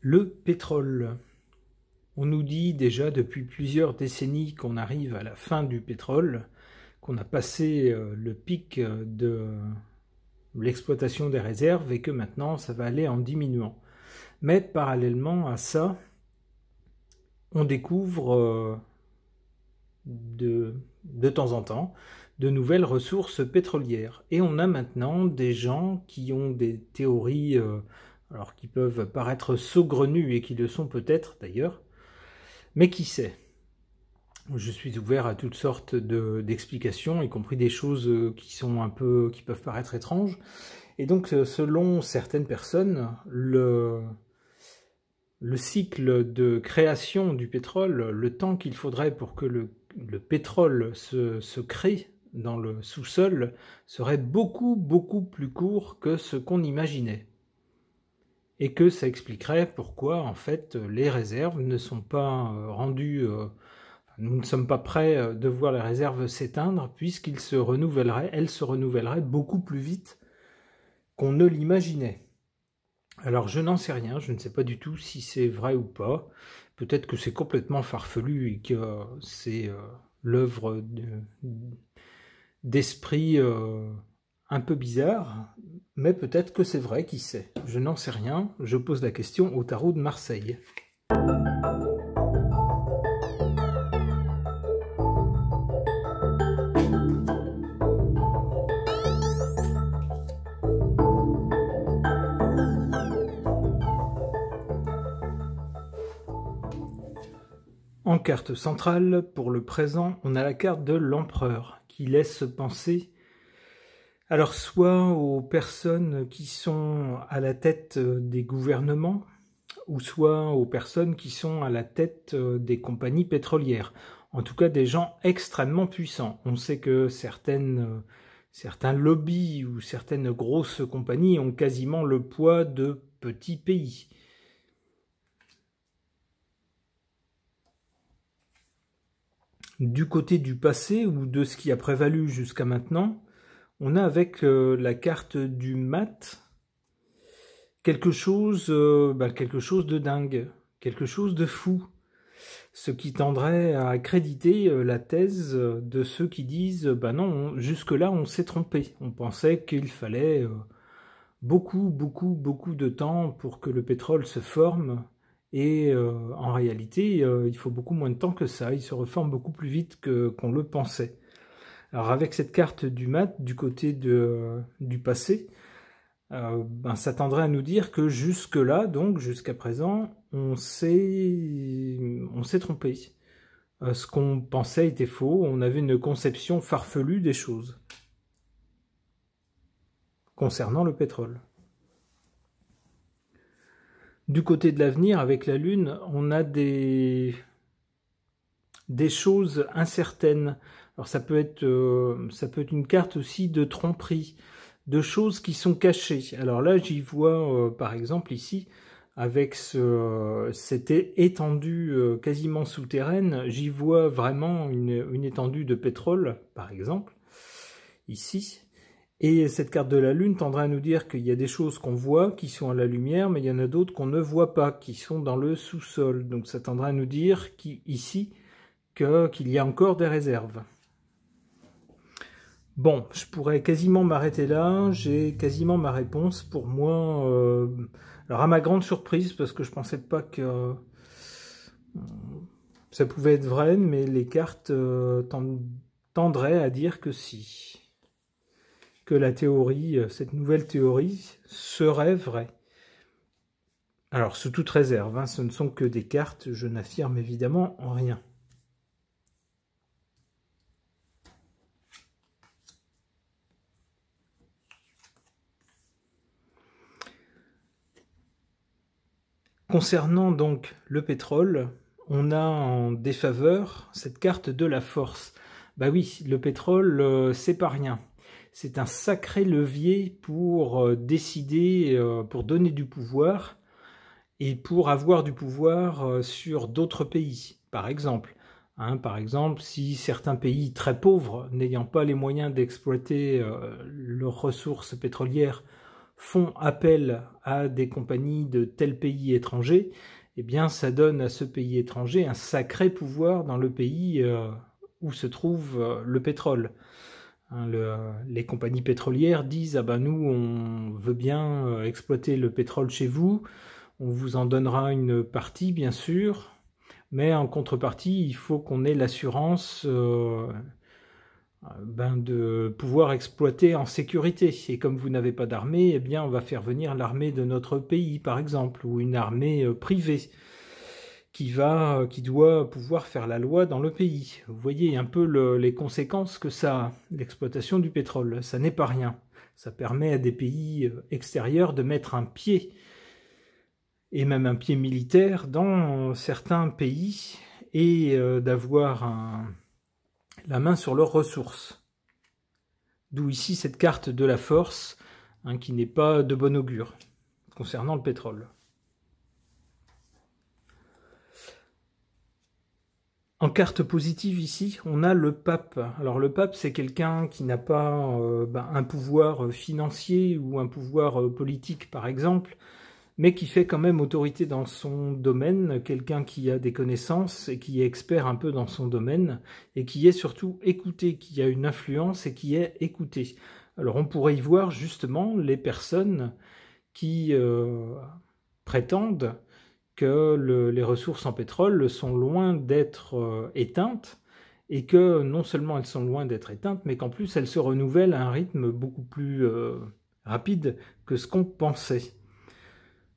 Le pétrole. On nous dit déjà depuis plusieurs décennies qu'on arrive à la fin du pétrole, qu'on a passé le pic de l'exploitation des réserves et que maintenant ça va aller en diminuant. Mais parallèlement à ça, on découvre de temps en temps de nouvelles ressources pétrolières. Et on a maintenant des gens qui ont des théories alors qui peuvent paraître saugrenues et qui le sont peut-être d'ailleurs, mais qui sait? Je suis ouvert à toutes sortes d'explications, y compris des choses qui peuvent paraître étranges. Et donc, selon certaines personnes, le cycle de création du pétrole, le temps qu'il faudrait pour que le pétrole se crée dans le sous-sol, serait beaucoup plus court que ce qu'on imaginait. Et que ça expliquerait pourquoi, en fait, les réserves ne sont pas rendues... nous ne sommes pas prêts de voir les réserves s'éteindre, puisqu'elles se renouvelleraient beaucoup plus vite qu'on ne l'imaginait. Alors je n'en sais rien, je ne sais pas du tout si c'est vrai ou pas. Peut-être que c'est complètement farfelu et que c'est l'œuvre d'esprit un peu bizarre, mais peut-être que c'est vrai, qui sait. Je n'en sais rien, je pose la question au tarot de Marseille. En carte centrale, pour le présent, on a la carte de l'empereur, qui laisse penser, alors soit aux personnes qui sont à la tête des gouvernements, ou soit aux personnes qui sont à la tête des compagnies pétrolières. En tout cas, des gens extrêmement puissants. On sait que certains lobbies ou certaines grosses compagnies ont quasiment le poids de petits pays. Du côté du passé, ou de ce qui a prévalu jusqu'à maintenant, on a avec la carte du mat quelque chose de dingue, quelque chose de fou, ce qui tendrait à accréditer la thèse de ceux qui disent « bah non, jusque-là on s'est trompé, on pensait qu'il fallait beaucoup de temps pour que le pétrole se forme ». Et en réalité, il faut beaucoup moins de temps que ça, il se reforme beaucoup plus vite qu'on le pensait. Alors avec cette carte du mat, du côté du passé, ça tendrait à nous dire que jusque-là, donc jusqu'à présent, on s'est trompé. Ce qu'on pensait était faux, on avait une conception farfelue des choses concernant le pétrole. Du côté de l'avenir, avec la Lune, on a des choses incertaines. Alors ça peut être une carte aussi de tromperie, de choses qui sont cachées. Alors là, j'y vois, par exemple ici, avec cette étendue quasiment souterraine, j'y vois vraiment une étendue de pétrole, par exemple, ici. Et cette carte de la Lune tendrait à nous dire qu'il y a des choses qu'on voit, qui sont à la lumière, mais il y en a d'autres qu'on ne voit pas, qui sont dans le sous-sol. Donc ça tendrait à nous dire ici qu'il y a encore des réserves. Bon, je pourrais quasiment m'arrêter là, j'ai quasiment ma réponse pour moi. Alors à ma grande surprise, parce que je pensais pas que ça pouvait être vrai, mais les cartes tendraient à dire que si. Que la théorie, cette nouvelle théorie, serait vraie. Alors, sous toute réserve, ce ne sont que des cartes, je n'affirme évidemment rien. Concernant donc le pétrole, on a en défaveur cette carte de la force. Bah oui, le pétrole, c'est pas rien. C'est un sacré levier pour décider, pour donner du pouvoir et pour avoir du pouvoir sur d'autres pays, par exemple. Par exemple, si certains pays très pauvres, n'ayant pas les moyens d'exploiter leurs ressources pétrolières, font appel à des compagnies de tel pays étranger, eh bien ça donne à ce pays étranger un sacré pouvoir dans le pays où se trouve le pétrole. Hein, les compagnies pétrolières disent « Ah ben nous, on veut bien exploiter le pétrole chez vous, on vous en donnera une partie bien sûr, mais en contrepartie, il faut qu'on ait l'assurance de pouvoir exploiter en sécurité. Et comme vous n'avez pas d'armée, eh bien on va faire venir l'armée de notre pays par exemple, ou une armée privée qui doit pouvoir faire la loi dans le pays. Vous voyez un peu les conséquences que ça a, l'exploitation du pétrole. Ça n'est pas rien. Ça permet à des pays extérieurs de mettre un pied, et même un pied militaire, dans certains pays, et d'avoir la main sur leurs ressources. D'où ici cette carte de la force, hein, qui n'est pas de bon augure, concernant le pétrole. En carte positive ici, on a le pape. Alors le pape, c'est quelqu'un qui n'a pas un pouvoir financier ou un pouvoir politique par exemple, mais qui fait quand même autorité dans son domaine, quelqu'un qui a des connaissances et qui est expert un peu dans son domaine, et qui est surtout écouté, qui a une influence et qui est écouté. Alors on pourrait y voir justement les personnes qui prétendent que les ressources en pétrole sont loin d'être éteintes, et que non seulement elles sont loin d'être éteintes, mais qu'en plus elles se renouvellent à un rythme beaucoup plus rapide que ce qu'on pensait.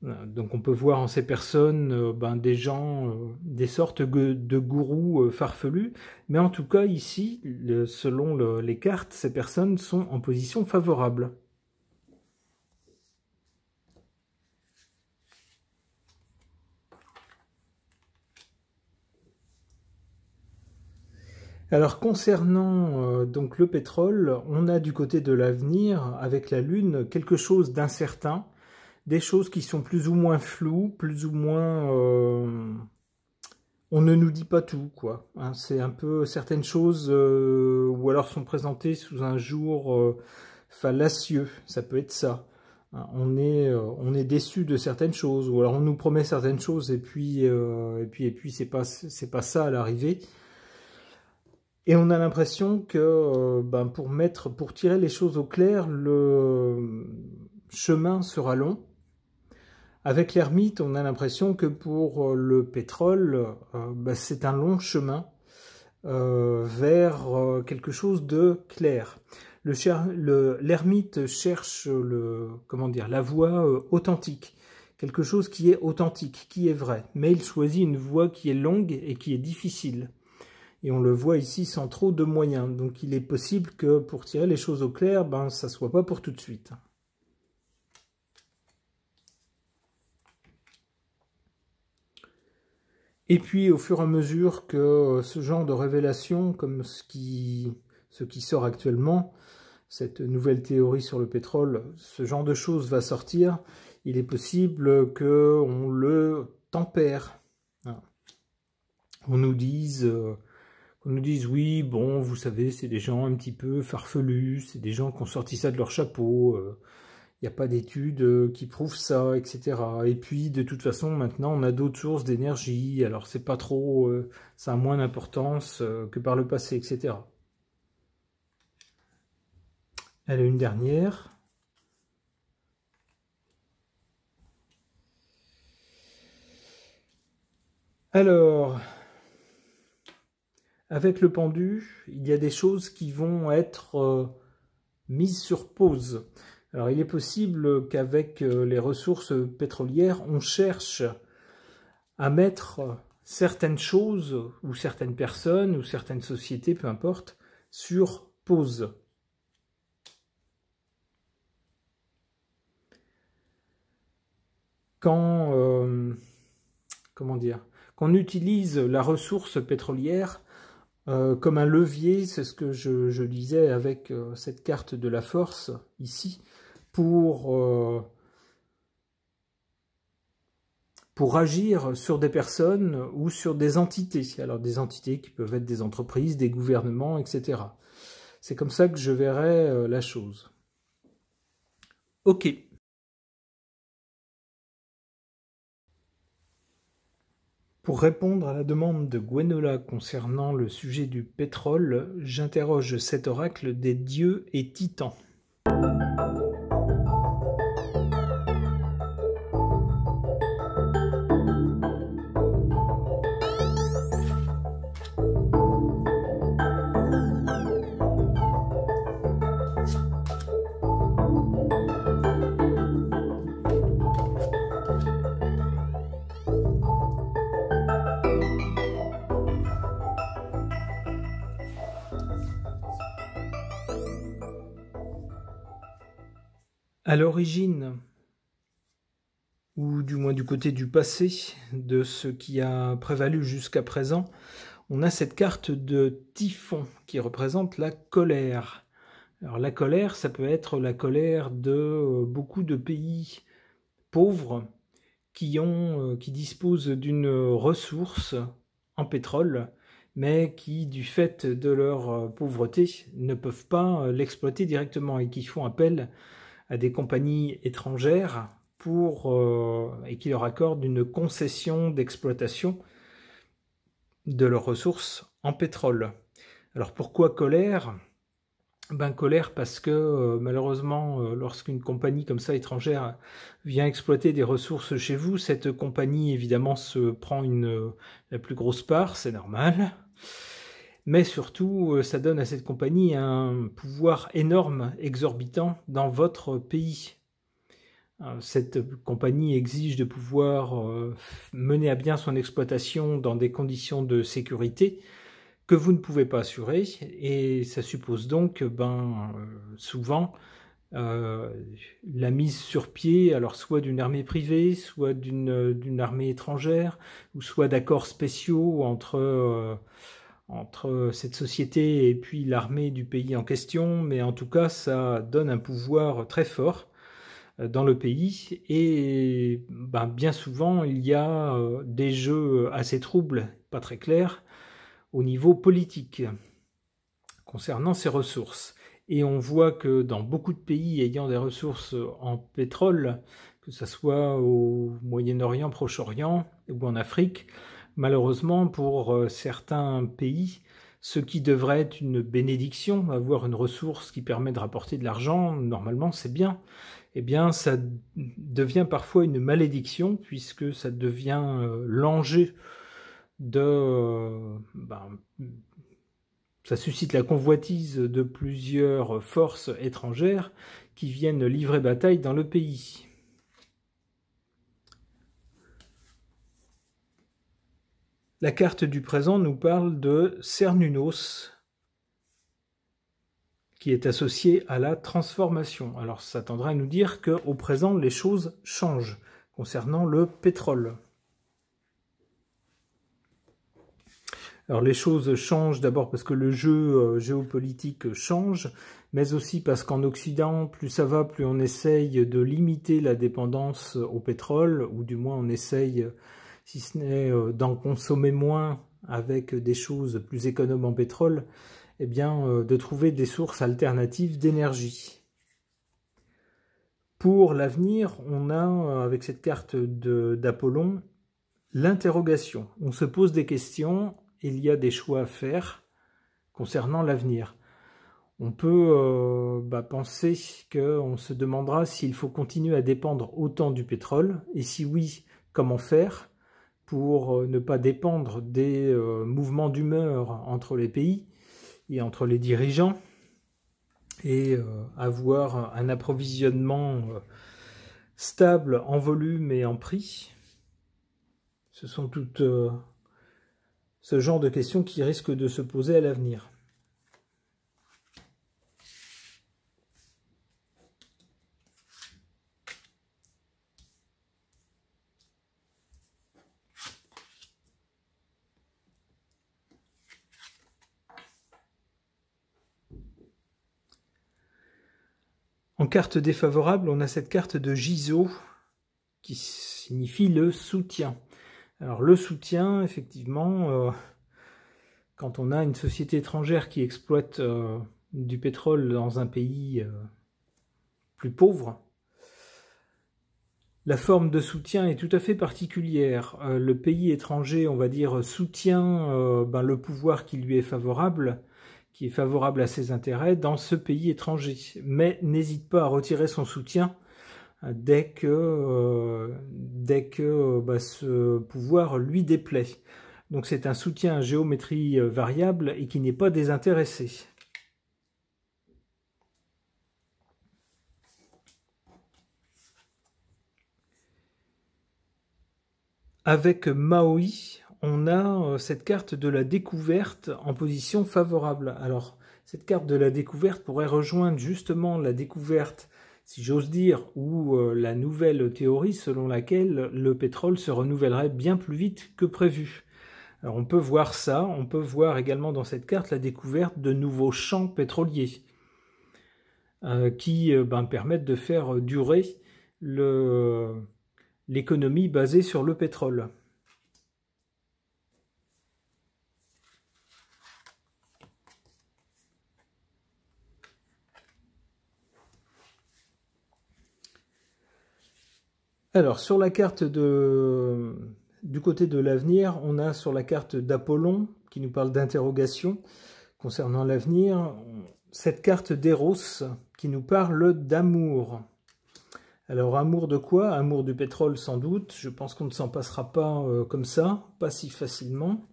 Donc on peut voir en ces personnes des gens, des sortes de gourous farfelus, mais en tout cas ici, selon les cartes, ces personnes sont en position favorable. Alors concernant donc le pétrole, on a du côté de l'avenir, avec la Lune, quelque chose d'incertain, des choses qui sont plus ou moins floues, plus ou moins... on ne nous dit pas tout, quoi. Hein, c'est un peu certaines choses, ou alors sont présentées sous un jour fallacieux, ça peut être ça. Hein, on est déçu de certaines choses, ou alors on nous promet certaines choses et puis c'est pas ça à l'arrivée. Et on a l'impression que pour tirer les choses au clair, le chemin sera long. Avec l'ermite, on a l'impression que pour le pétrole, c'est un long chemin vers quelque chose de clair. L'ermite cherche la voie authentique, quelque chose qui est authentique, qui est vrai, mais il choisit une voie qui est longue et qui est difficile. Et on le voit ici sans trop de moyens. Donc il est possible que pour tirer les choses au clair, ça ne soit pas pour tout de suite. Et puis au fur et à mesure que ce genre de révélation, comme ce qui sort actuellement, cette nouvelle théorie sur le pétrole, ce genre de choses va sortir, il est possible qu'on le tempère. On nous dise oui, bon, vous savez, c'est des gens un petit peu farfelus, c'est des gens qui ont sorti ça de leur chapeau, il n'y a pas d'études qui prouvent ça, etc. Et puis, de toute façon, maintenant, on a d'autres sources d'énergie, alors c'est pas trop, ça a moins d'importance que par le passé, etc. Elle a une dernière. Alors... avec le pendu, il y a des choses qui vont être mises sur pause. Alors il est possible qu'avec les ressources pétrolières, on cherche à mettre certaines choses, ou certaines personnes, ou certaines sociétés, peu importe, sur pause. Comment dire, qu'on utilise la ressource pétrolière comme un levier, c'est ce que je disais avec cette carte de la force ici, pour agir sur des personnes ou sur des entités. Alors des entités qui peuvent être des entreprises, des gouvernements, etc. C'est comme ça que je verrais la chose. Ok. Pour répondre à la demande de Gwenola concernant le sujet du pétrole, j'interroge cet oracle des dieux et titans. À l'origine, ou du moins du côté du passé, de ce qui a prévalu jusqu'à présent, on a cette carte de Typhon qui représente la colère. Alors la colère, ça peut être la colère de beaucoup de pays pauvres qui disposent d'une ressource en pétrole, mais qui, du fait de leur pauvreté, ne peuvent pas l'exploiter directement et qui font appel à des compagnies étrangères et qui leur accordent une concession d'exploitation de leurs ressources en pétrole. Alors pourquoi colère? Colère parce que malheureusement, lorsqu'une compagnie comme ça étrangère vient exploiter des ressources chez vous, cette compagnie évidemment se prend la plus grosse part, c'est normal. Mais surtout, ça donne à cette compagnie un pouvoir énorme, exorbitant dans votre pays. Cette compagnie exige de pouvoir mener à bien son exploitation dans des conditions de sécurité que vous ne pouvez pas assurer, et ça suppose donc souvent la mise sur pied, alors soit d'une armée privée, soit d'une armée étrangère, ou soit d'accords spéciaux entre cette société et puis l'armée du pays en question, mais en tout cas ça donne un pouvoir très fort dans le pays, et bien souvent il y a des jeux assez troubles, pas très clairs, au niveau politique concernant ces ressources. Et on voit que dans beaucoup de pays ayant des ressources en pétrole, que ce soit au Moyen-Orient, Proche-Orient ou en Afrique, malheureusement pour certains pays, ce qui devrait être une bénédiction, avoir une ressource qui permet de rapporter de l'argent, normalement c'est bien, eh bien ça devient parfois une malédiction, puisque ça devient l'enjeu ça suscite la convoitise de plusieurs forces étrangères qui viennent livrer bataille dans le pays. La carte du présent nous parle de Cernunnos, qui est associé à la transformation. Alors ça tendra à nous dire qu'au présent, les choses changent concernant le pétrole. Alors les choses changent d'abord parce que le jeu géopolitique change, mais aussi parce qu'en Occident, plus ça va, plus on essaye de limiter la dépendance au pétrole, ou du moins on essaye, si ce n'est d'en consommer moins avec des choses plus économes en pétrole, eh bien de trouver des sources alternatives d'énergie. Pour l'avenir, on a, avec cette carte d'Apollon, l'interrogation. On se pose des questions, il y a des choix à faire concernant l'avenir. On peut penser qu'on se demandera s'il faut continuer à dépendre autant du pétrole, et si oui, comment faire pour ne pas dépendre des mouvements d'humeur entre les pays et entre les dirigeants, et avoir un approvisionnement stable en volume et en prix. Ce sont toutes ce genre de questions qui risquent de se poser à l'avenir. En carte défavorable, on a cette carte de Jizo qui signifie le soutien. Alors le soutien, effectivement, quand on a une société étrangère qui exploite du pétrole dans un pays plus pauvre, La forme de soutien est tout à fait particulière. Le pays étranger, on va dire, soutient le pouvoir qui lui est favorable, qui est favorable à ses intérêts dans ce pays étranger, mais n'hésite pas à retirer son soutien dès que ce pouvoir lui déplaît. Donc c'est un soutien à géométrie variable et qui n'est pas désintéressé. Avec Maui, on a cette carte de la découverte en position favorable. Alors, cette carte de la découverte pourrait rejoindre justement la découverte, si j'ose dire, ou la nouvelle théorie selon laquelle le pétrole se renouvellerait bien plus vite que prévu. Alors, on peut voir ça, on peut voir également dans cette carte la découverte de nouveaux champs pétroliers qui permettent de faire durer l'économie basée sur le pétrole. Alors, sur la carte du côté de l'avenir, on a sur la carte d'Apollon, qui nous parle d'interrogation concernant l'avenir, cette carte d'Eros, qui nous parle d'amour. Alors, amour de quoi? Amour du pétrole, sans doute. Je pense qu'on ne s'en passera pas comme ça, pas si facilement.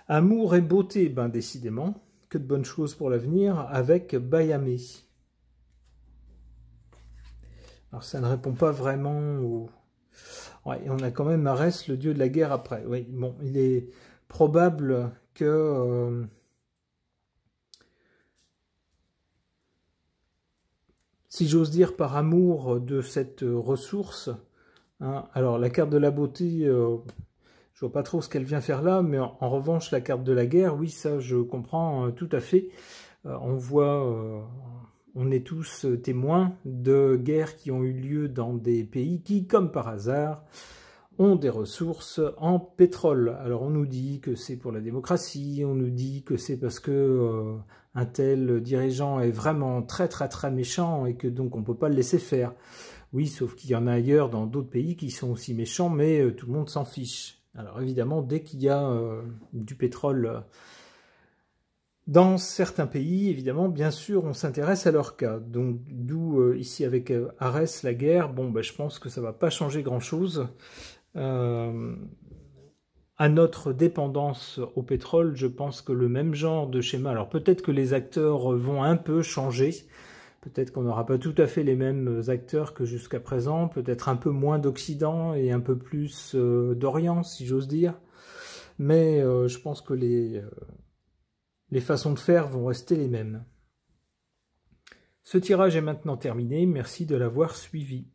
Amour et beauté, décidément. Que de bonnes choses pour l'avenir avec Bayame. Alors, ça ne répond pas vraiment au... Ouais, on a quand même Arès, le dieu de la guerre après. Oui, bon, il est probable que... si j'ose dire, par amour de cette ressource, hein, alors la carte de la beauté, je vois pas trop ce qu'elle vient faire là, mais en revanche, la carte de la guerre, oui, ça je comprends tout à fait. On voit, on est tous témoins de guerres qui ont eu lieu dans des pays qui, comme par hasard, ont des ressources en pétrole. Alors on nous dit que c'est pour la démocratie, on nous dit que c'est parce que un tel dirigeant est vraiment très méchant et que donc on ne peut pas le laisser faire. Oui, sauf qu'il y en a ailleurs dans d'autres pays qui sont aussi méchants, mais tout le monde s'en fiche. Alors évidemment, dès qu'il y a du pétrole dans certains pays, évidemment, bien sûr, on s'intéresse à leur cas. Donc d'où ici avec Arès, la guerre, bon, je pense que ça ne va pas changer grand-chose. À notre dépendance au pétrole, je pense que le même genre de schéma, alors peut-être que les acteurs vont un peu changer, peut-être qu'on n'aura pas tout à fait les mêmes acteurs que jusqu'à présent, peut-être un peu moins d'Occident et un peu plus d'Orient, si j'ose dire, mais je pense que les façons de faire vont rester les mêmes. Ce tirage est maintenant terminé, merci de l'avoir suivi.